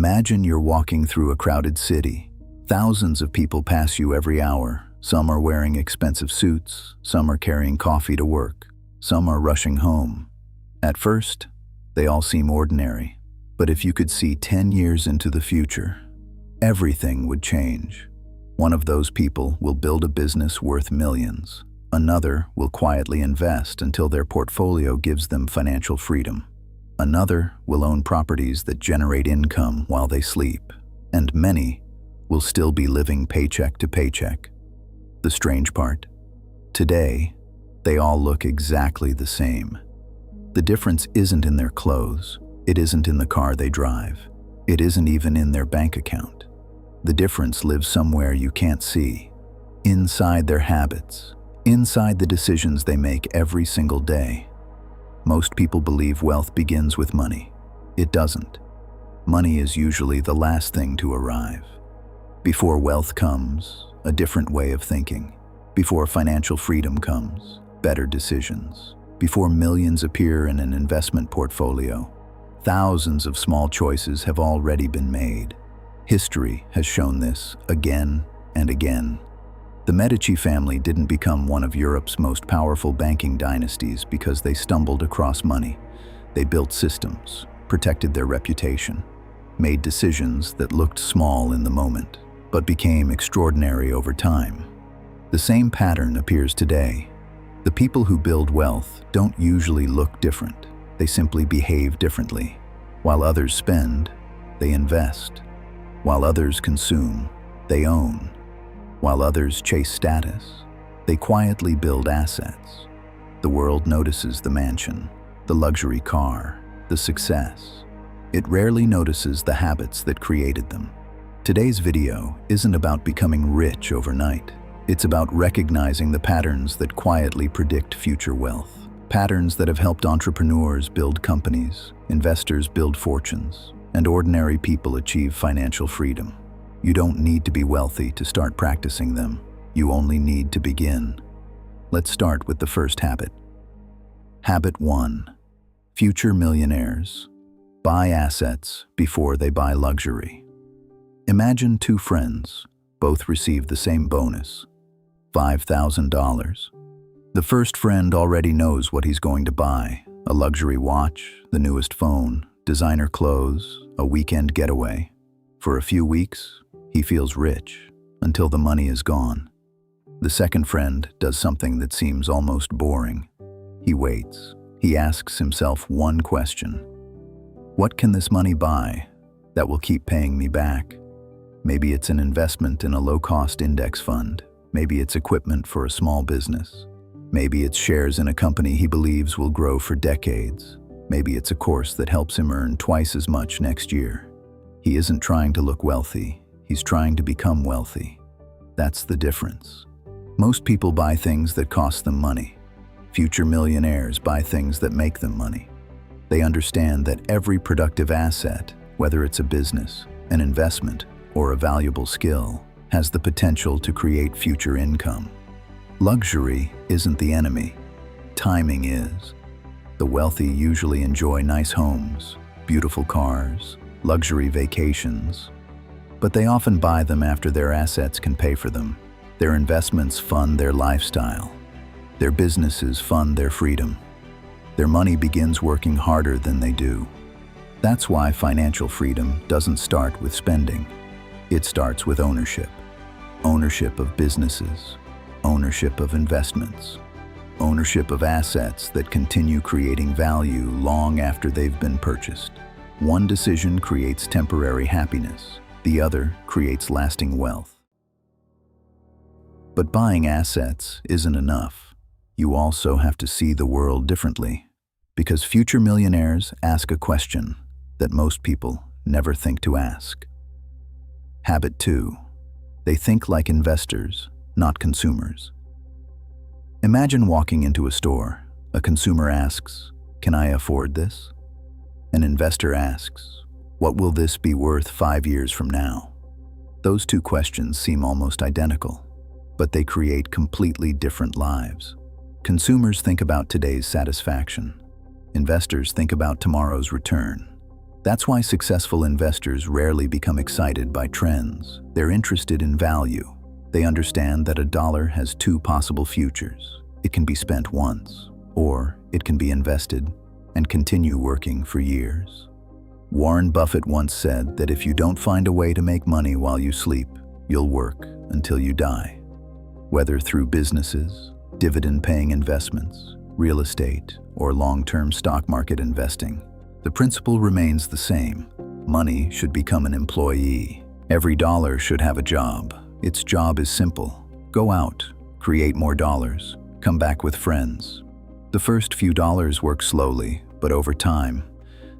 Imagine you're walking through a crowded city. Thousands of people pass you every hour. Some are wearing expensive suits, some are carrying coffee to work, some are rushing home. At first, they all seem ordinary. But if you could see 10 years into the future, everything would change. One of those people will build a business worth millions. Another will quietly invest until their portfolio gives them financial freedom. Another will own properties that generate income while they sleep. And many will still be living paycheck to paycheck. The strange part, today, they all look exactly the same. The difference isn't in their clothes. It isn't in the car they drive. It isn't even in their bank account. The difference lives somewhere you can't see. Inside their habits. Inside the decisions they make every single day. Most people believe wealth begins with money. It doesn't. Money is usually the last thing to arrive. Before wealth comes, a different way of thinking. Before financial freedom comes, better decisions. Before millions appear in an investment portfolio, thousands of small choices have already been made. History has shown this again and again. The Medici family didn't become one of Europe's most powerful banking dynasties because they stumbled across money. They built systems, protected their reputation, made decisions that looked small in the moment, but became extraordinary over time. The same pattern appears today. The people who build wealth don't usually look different. They simply behave differently. While others spend, they invest. While others consume, they own. While others chase status, they quietly build assets. The world notices the mansion, the luxury car, the success. It rarely notices the habits that created them. Today's video isn't about becoming rich overnight. It's about recognizing the patterns that quietly predict future wealth. Patterns that have helped entrepreneurs build companies, investors build fortunes, and ordinary people achieve financial freedom. You don't need to be wealthy to start practicing them. You only need to begin. Let's start with the first habit. Habit 1. Future millionaires. Buy assets before they buy luxury. Imagine two friends. Both receive the same bonus, $5,000. The first friend already knows what he's going to buy: a luxury watch, the newest phone, designer clothes, a weekend getaway. For a few weeks, he feels rich until the money is gone. The second friend does something that seems almost boring. He waits. He asks himself one question: what can this money buy that will keep paying me back? Maybe it's an investment in a low-cost index fund. Maybe it's equipment for a small business. Maybe it's shares in a company he believes will grow for decades. Maybe it's a course that helps him earn twice as much next year. He isn't trying to look wealthy. He's trying to become wealthy. That's the difference. Most people buy things that cost them money. Future millionaires buy things that make them money. They understand that every productive asset, whether it's a business, an investment, or a valuable skill, has the potential to create future income. Luxury isn't the enemy. Timing is. The wealthy usually enjoy nice homes, beautiful cars, luxury vacations, but they often buy them after their assets can pay for them. Their investments fund their lifestyle. Their businesses fund their freedom. Their money begins working harder than they do. That's why financial freedom doesn't start with spending. It starts with ownership. Ownership of businesses, ownership of investments, ownership of assets that continue creating value long after they've been purchased. One decision creates temporary happiness. The other creates lasting wealth. But buying assets isn't enough. You also have to see the world differently, because future millionaires ask a question that most people never think to ask. Habit 2. They think like investors, not consumers. Imagine walking into a store. A consumer asks, "Can I afford this?" An investor asks, "What will this be worth 5 years from now?" Those two questions seem almost identical, but they create completely different lives. Consumers think about today's satisfaction. Investors think about tomorrow's return. That's why successful investors rarely become excited by trends. They're interested in value. They understand that a dollar has two possible futures. It can be spent once, or it can be invested and continue working for years. Warren Buffett once said that if you don't find a way to make money while you sleep, you'll work until you die. Whether through businesses, dividend-paying investments, real estate, or long-term stock market investing, the principle remains the same. Money should become an employee. Every dollar should have a job. Its job is simple. Go out, create more dollars, come back with friends. The first few dollars work slowly, but over time,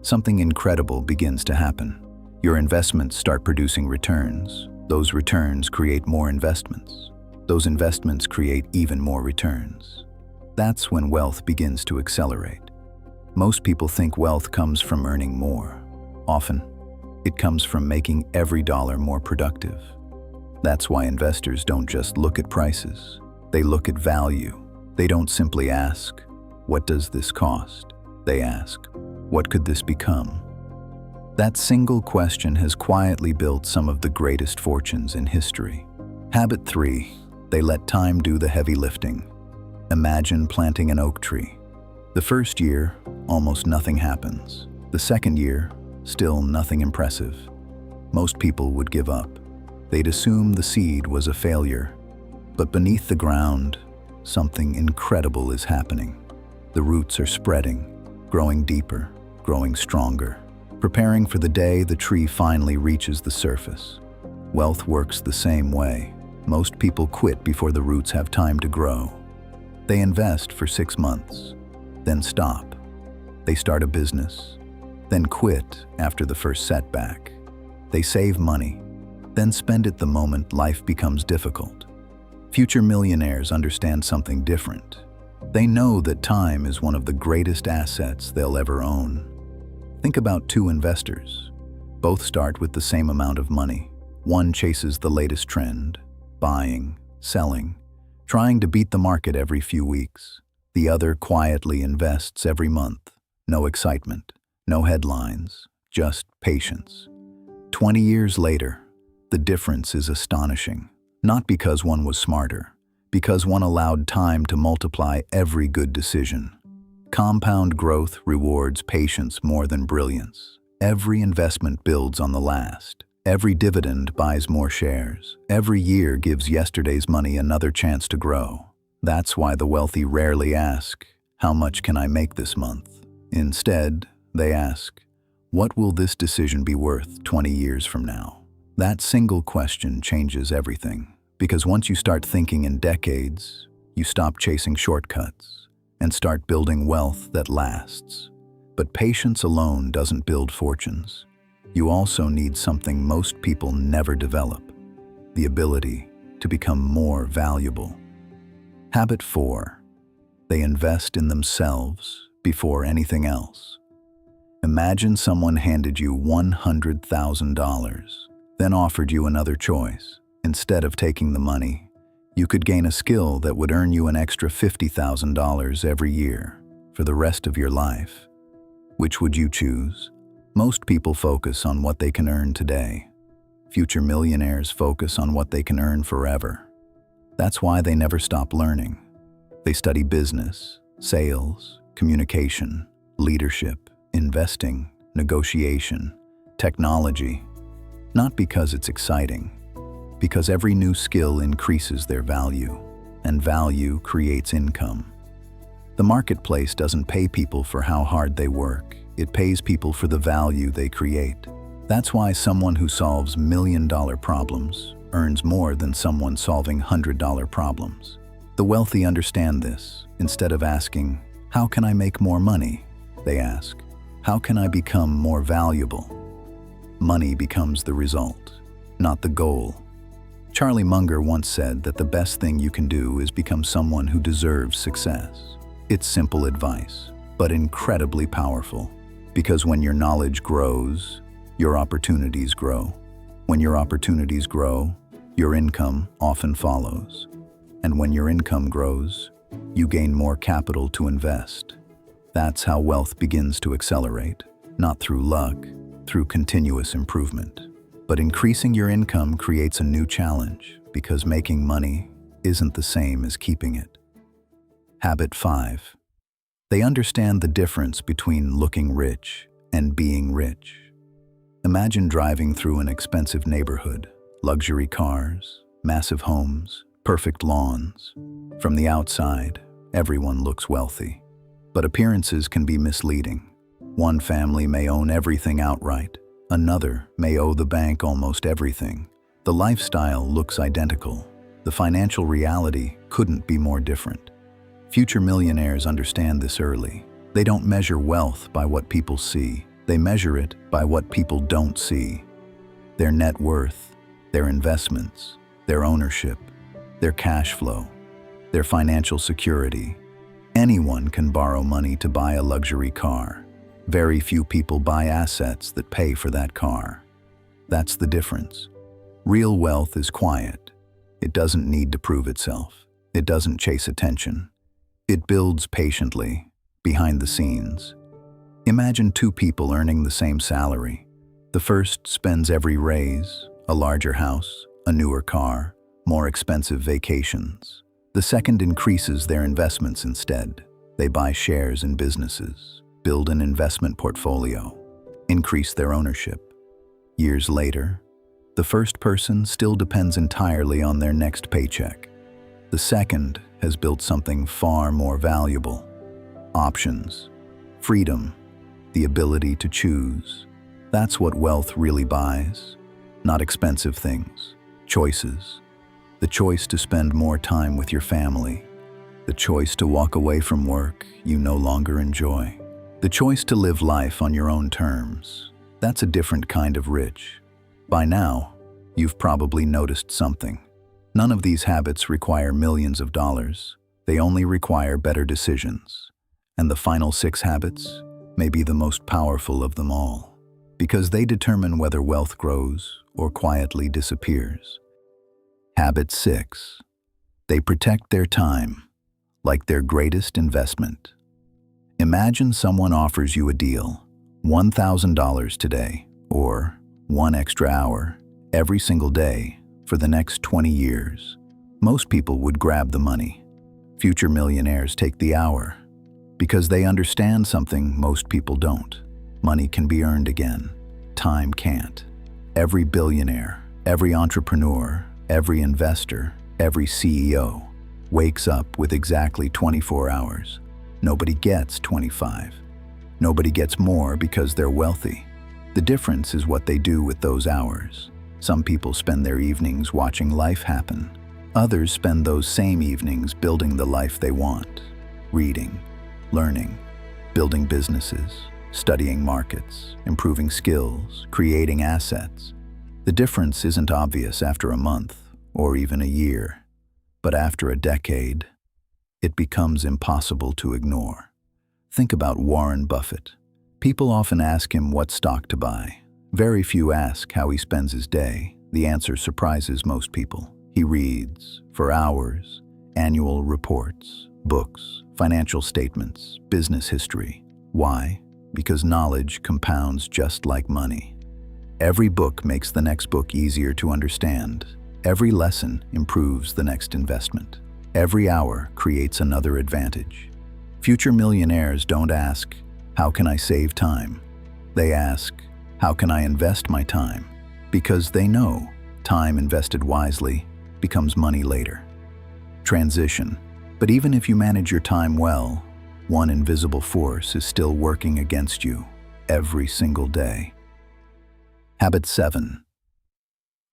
something incredible begins to happen. Your investments start producing returns. Those returns create more investments. Those investments create even more returns. That's when wealth begins to accelerate. Most people think wealth comes from earning more. Often, it comes from making every dollar more productive. That's why investors don't just look at prices. They look at value. They don't simply ask, "What does this cost?" They ask, "What could this become?" That single question has quietly built some of the greatest fortunes in history. Habit 3. They let time do the heavy lifting. Imagine planting an oak tree. The first year, almost nothing happens. The second year, still nothing impressive. Most people would give up. They'd assume the seed was a failure. But beneath the ground, something incredible is happening. The roots are spreading, growing deeper, growing stronger, preparing for the day the tree finally reaches the surface. Wealth works the same way. Most people quit before the roots have time to grow. They invest for 6 months, then stop. They start a business, then quit after the first setback. They save money, then spend it the moment life becomes difficult. Future millionaires understand something different. They know that time is one of the greatest assets they'll ever own. Think about two investors. Both start with the same amount of money. One chases the latest trend, buying, selling, trying to beat the market every few weeks. The other quietly invests every month. No excitement, no headlines, just patience. 20 years later, the difference is astonishing. Not because one was smarter, because one allowed time to multiply every good decision. Compound growth rewards patience more than brilliance. Every investment builds on the last. Every dividend buys more shares. Every year gives yesterday's money another chance to grow. That's why the wealthy rarely ask, "How much can I make this month?" Instead, they ask, "What will this decision be worth 20 years from now?" That single question changes everything, because once you start thinking in decades, you stop chasing shortcuts and start building wealth that lasts. But patience alone doesn't build fortunes. You also need something most people never develop: the ability to become more valuable. Habit 4. They invest in themselves before anything else. Imagine someone handed you $100,000, then offered you another choice. Instead of taking the money, you could gain a skill that would earn you an extra $50,000 every year for the rest of your life. Which would you choose? Most people focus on what they can earn today. Future millionaires focus on what they can earn forever. That's why they never stop learning. They study business, sales, communication, leadership, investing, negotiation, technology. Not because it's exciting, because every new skill increases their value, and value creates income. The marketplace doesn't pay people for how hard they work. It pays people for the value they create. That's why someone who solves million-dollar problems earns more than someone solving $100 problems. The wealthy understand this. Instead of asking, "How can I make more money?" they ask, "How can I become more valuable?" Money becomes the result, not the goal. Charlie Munger once said that the best thing you can do is become someone who deserves success. It's simple advice, but incredibly powerful. Because when your knowledge grows, your opportunities grow. When your opportunities grow, your income often follows. And when your income grows, you gain more capital to invest. That's how wealth begins to accelerate, not through luck, through continuous improvement. But increasing your income creates a new challenge because making money isn't the same as keeping it. Habit 5. They understand the difference between looking rich and being rich. Imagine driving through an expensive neighborhood, luxury cars, massive homes, perfect lawns. From the outside, everyone looks wealthy. But appearances can be misleading. One family may own everything outright. Another may owe the bank almost everything. The lifestyle looks identical. The financial reality couldn't be more different. Future millionaires understand this early. They don't measure wealth by what people see. They measure it by what people don't see. Their net worth, their investments, their ownership, their cash flow, their financial security. Anyone can borrow money to buy a luxury car. Very few people buy assets that pay for that car. That's the difference. Real wealth is quiet. It doesn't need to prove itself. It doesn't chase attention. It builds patiently, behind the scenes. Imagine two people earning the same salary. The first spends every raise, a larger house, a newer car, more expensive vacations. The second increases their investments instead. They buy shares in businesses, build an investment portfolio, increase their ownership. Years later, the first person still depends entirely on their next paycheck. The second has built something far more valuable: options, freedom, the ability to choose. That's what wealth really buys. Not expensive things, choices. The choice to spend more time with your family. The choice to walk away from work you no longer enjoy. The choice to live life on your own terms. That's a different kind of rich. By now, you've probably noticed something. None of these habits require millions of dollars. They only require better decisions. And the final 6 habits may be the most powerful of them all, because they determine whether wealth grows or quietly disappears. Habit 6. They protect their time, like their greatest investment. Imagine someone offers you a deal, $1,000 today, or 1 extra hour every single day for the next 20 years. Most people would grab the money. Future millionaires take the hour, because they understand something most people don't. Money can be earned again. Time can't. Every billionaire, every entrepreneur, every investor, every CEO wakes up with exactly 24 hours. Nobody gets 25. Nobody gets more because they're wealthy. The difference is what they do with those hours. Some people spend their evenings watching life happen. Others spend those same evenings building the life they want. Reading, learning, building businesses, studying markets, improving skills, creating assets. The difference isn't obvious after a month or even a year, but after a decade, it becomes impossible to ignore. Think about Warren Buffett. People often ask him what stock to buy. Very few ask how he spends his day. The answer surprises most people. He reads, for hours, annual reports, books, financial statements, business history. Why? Because knowledge compounds just like money. Every book makes the next book easier to understand. Every lesson improves the next investment. Every hour creates another advantage. Future millionaires don't ask, how can I save time? They ask, how can I invest my time? Because they know time invested wisely becomes money later. Transition. But even if you manage your time well, one invisible force is still working against you every single day. Habit 7.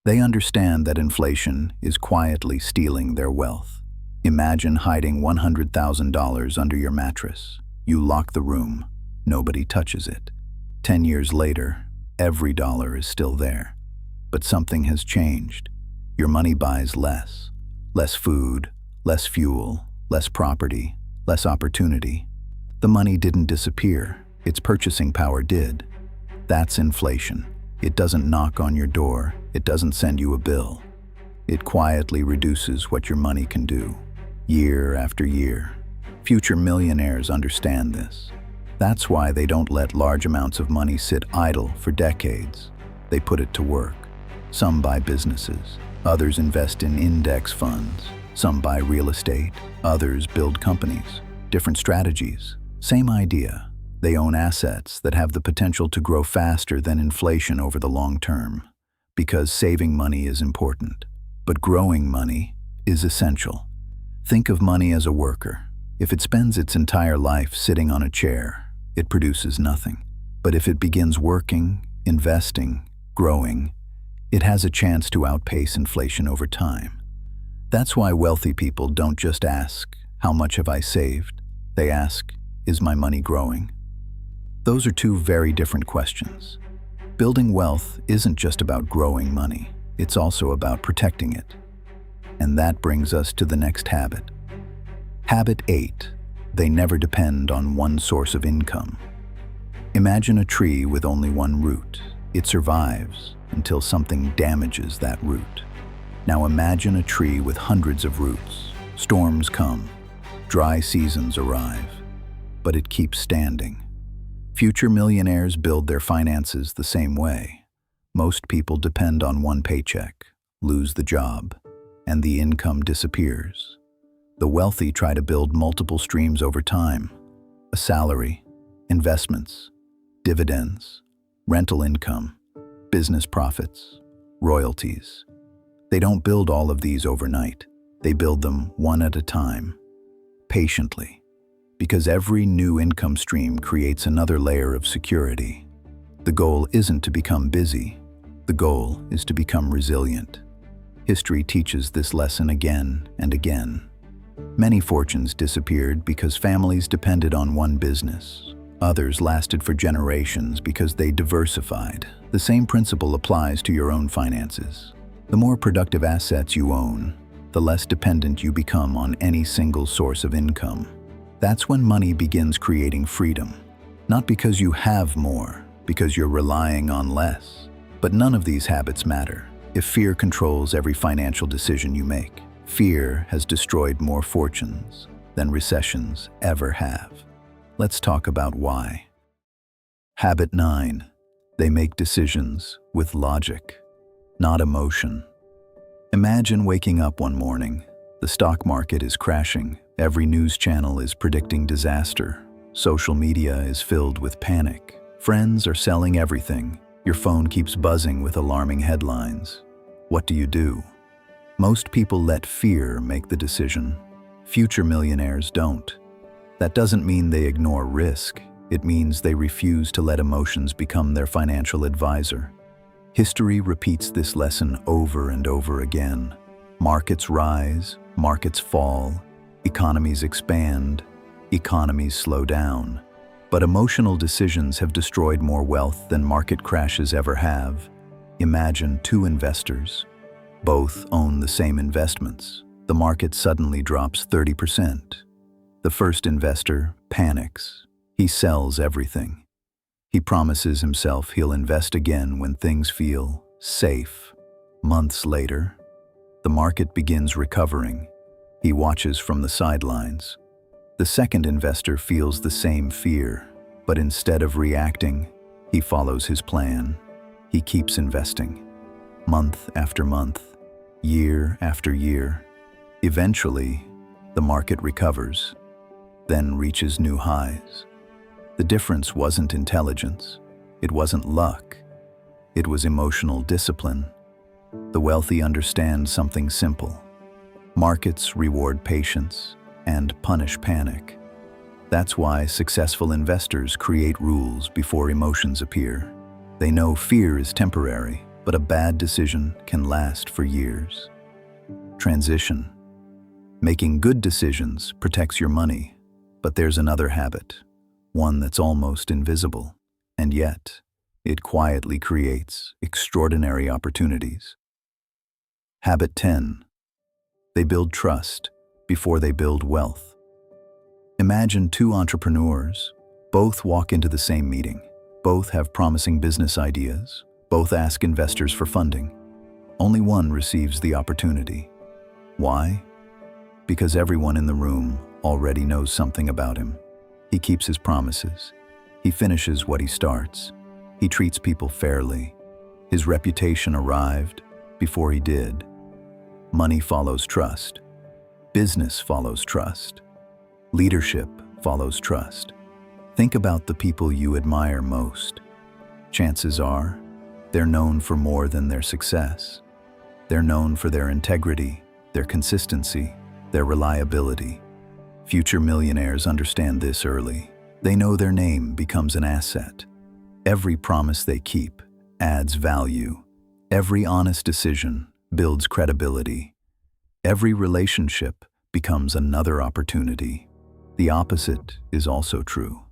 They understand that inflation is quietly stealing their wealth. Imagine hiding $100,000 under your mattress. You lock the room. Nobody touches it. 10 years later, every dollar is still there. But something has changed. Your money buys less. Less food, less fuel, less property, less opportunity. The money didn't disappear. Its purchasing power did. That's inflation. It doesn't knock on your door. It doesn't send you a bill. It quietly reduces what your money can do, year after year. Future millionaires understand this. That's why they don't let large amounts of money sit idle for decades. They put it to work. Some buy businesses, others invest in index funds, some buy real estate, others build companies. Different strategies, same idea. They own assets that have the potential to grow faster than inflation over the long term, because saving money is important, but growing money is essential. Think of money as a worker. If it spends its entire life sitting on a chair, it produces nothing. But if it begins working, investing, growing, it has a chance to outpace inflation over time. That's why wealthy people don't just ask, "How much have I saved?" They ask, "Is my money growing?" Those are two very different questions. Building wealth isn't just about growing money, it's also about protecting it. And that brings us to the next habit. Habit 8. They never depend on one source of income. Imagine a tree with only one root. It survives until something damages that root. Now imagine a tree with hundreds of roots. Storms come, dry seasons arrive, but it keeps standing. Future millionaires build their finances the same way. Most people depend on one paycheck, lose the job, and the income disappears. The wealthy try to build multiple streams over time: a salary, investments, dividends, rental income, business profits, royalties. They don't build all of these overnight. They build them one at a time, patiently, because every new income stream creates another layer of security. The goal isn't to become busy. The goal is to become resilient. History teaches this lesson again and again. Many fortunes disappeared because families depended on one business. Others lasted for generations because they diversified. The same principle applies to your own finances. The more productive assets you own, the less dependent you become on any single source of income. That's when money begins creating freedom. Not because you have more, because you're relying on less. But none of these habits matter if fear controls every financial decision you make. Fear has destroyed more fortunes than recessions ever have. Let's talk about why. Habit 9. They make decisions with logic, not emotion. Imagine waking up one morning. The stock market is crashing. Every news channel is predicting disaster. Social media is filled with panic. Friends are selling everything. Your phone keeps buzzing with alarming headlines. What do? Most people let fear make the decision. Future millionaires don't. That doesn't mean they ignore risk. It means they refuse to let emotions become their financial advisor. History repeats this lesson over and over again. Markets rise, markets fall, economies expand, economies slow down. But emotional decisions have destroyed more wealth than market crashes ever have. Imagine two investors. Both own the same investments. The market suddenly drops 30%. The first investor panics. He sells everything. He promises himself he'll invest again when things feel safe. Months later, the market begins recovering. He watches from the sidelines. The second investor feels the same fear, but instead of reacting, he follows his plan. He keeps investing, month after month, year after year. Eventually, the market recovers, then reaches new highs. The difference wasn't intelligence. It wasn't luck. It was emotional discipline. The wealthy understand something simple. Markets reward patience and punish panic. That's why successful investors create rules before emotions appear. They know fear is temporary, but a bad decision can last for years. Transition. Making good decisions protects your money, but there's another habit, one that's almost invisible, and yet it quietly creates extraordinary opportunities. Habit 10. They build trust before they build wealth. Imagine two entrepreneurs. Both walk into the same meeting. Both have promising business ideas. Both ask investors for funding. Only one receives the opportunity. Why? Because everyone in the room already knows something about him. He keeps his promises. He finishes what he starts. He treats people fairly. His reputation arrived before he did. Money follows trust. Business follows trust. Leadership follows trust. Think about the people you admire most. Chances are, they're known for more than their success. They're known for their integrity, their consistency, their reliability. Future millionaires understand this early. They know their name becomes an asset. Every promise they keep adds value. Every honest decision builds credibility. Every relationship becomes another opportunity. The opposite is also true.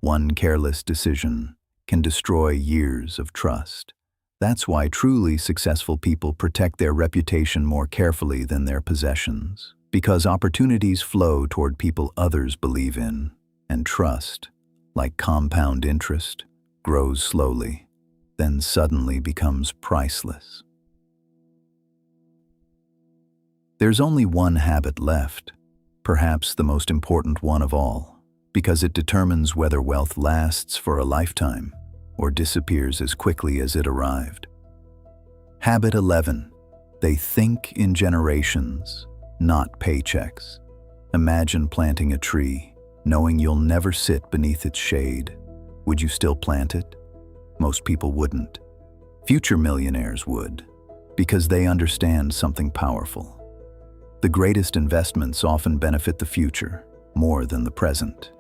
One careless decision can destroy years of trust. That's why truly successful people protect their reputation more carefully than their possessions, because opportunities flow toward people others believe in, and trust, like compound interest, grows slowly, then suddenly becomes priceless. There's only one habit left, perhaps the most important one of all, because it determines whether wealth lasts for a lifetime or disappears as quickly as it arrived. Habit 11. They think in generations, not paychecks. Imagine planting a tree, knowing you'll never sit beneath its shade. Would you still plant it? Most people wouldn't. Future millionaires would, because they understand something powerful. The greatest investments often benefit the future more than the present.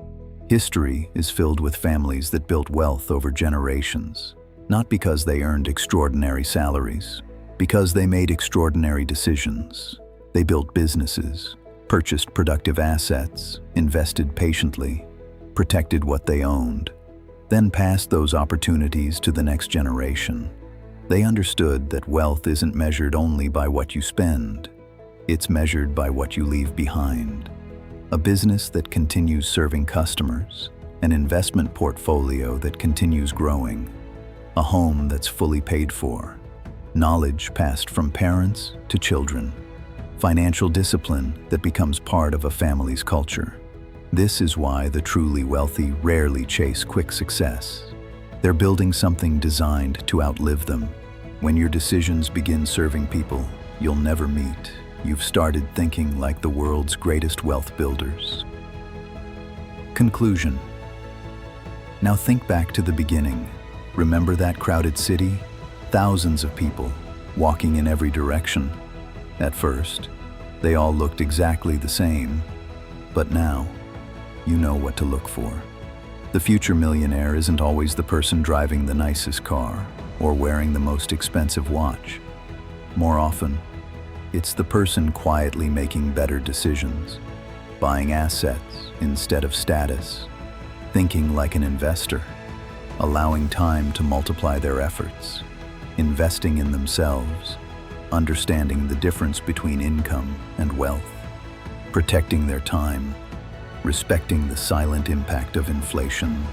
History is filled with families that built wealth over generations, not because they earned extraordinary salaries, because they made extraordinary decisions. They built businesses, purchased productive assets, invested patiently, protected what they owned, then passed those opportunities to the next generation. They understood that wealth isn't measured only by what you spend. It's measured by what you leave behind. A business that continues serving customers, an investment portfolio that continues growing, a home that's fully paid for, knowledge passed from parents to children, financial discipline that becomes part of a family's culture. This is why the truly wealthy rarely chase quick success. They're building something designed to outlive them. When your decisions begin serving people you'll never meet, you've started thinking like the world's greatest wealth builders. Conclusion. Now think back to the beginning. Remember that crowded city? Thousands of people, walking in every direction. At first, they all looked exactly the same. But now, you know what to look for. The future millionaire isn't always the person driving the nicest car or wearing the most expensive watch. More often, it's the person quietly making better decisions, buying assets instead of status, thinking like an investor, allowing time to multiply their efforts, investing in themselves, understanding the difference between income and wealth, protecting their time, respecting the silent impact of inflation,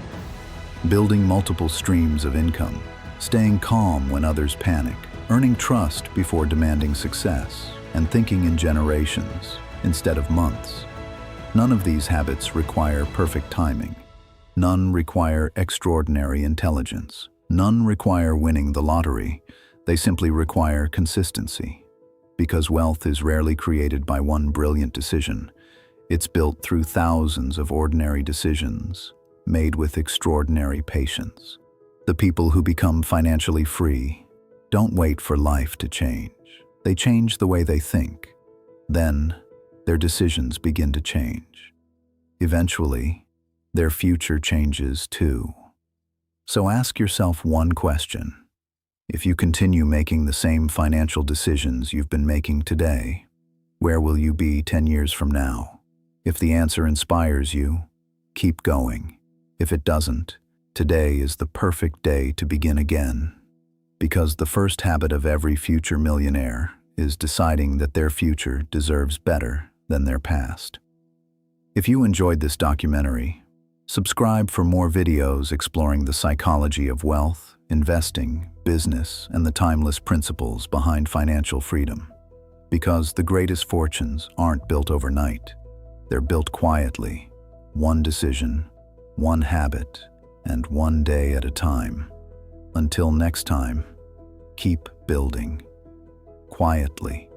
building multiple streams of income, staying calm when others panic, earning trust before demanding success, and thinking in generations instead of months. None of these habits require perfect timing. None require extraordinary intelligence. None require winning the lottery. They simply require consistency. Because wealth is rarely created by one brilliant decision. It's built through thousands of ordinary decisions, made with extraordinary patience. The people who become financially free don't wait for life to change. They change the way they think. Then, their decisions begin to change. Eventually, their future changes too. So ask yourself one question. If you continue making the same financial decisions you've been making today, where will you be 10 years from now? If the answer inspires you, keep going. If it doesn't, today is the perfect day to begin again. Because the first habit of every future millionaire is deciding that their future deserves better than their past. If you enjoyed this documentary, subscribe for more videos exploring the psychology of wealth, investing, business, and the timeless principles behind financial freedom. Because the greatest fortunes aren't built overnight. They're built quietly, one decision, one habit, and one day at a time. Until next time, keep building quietly.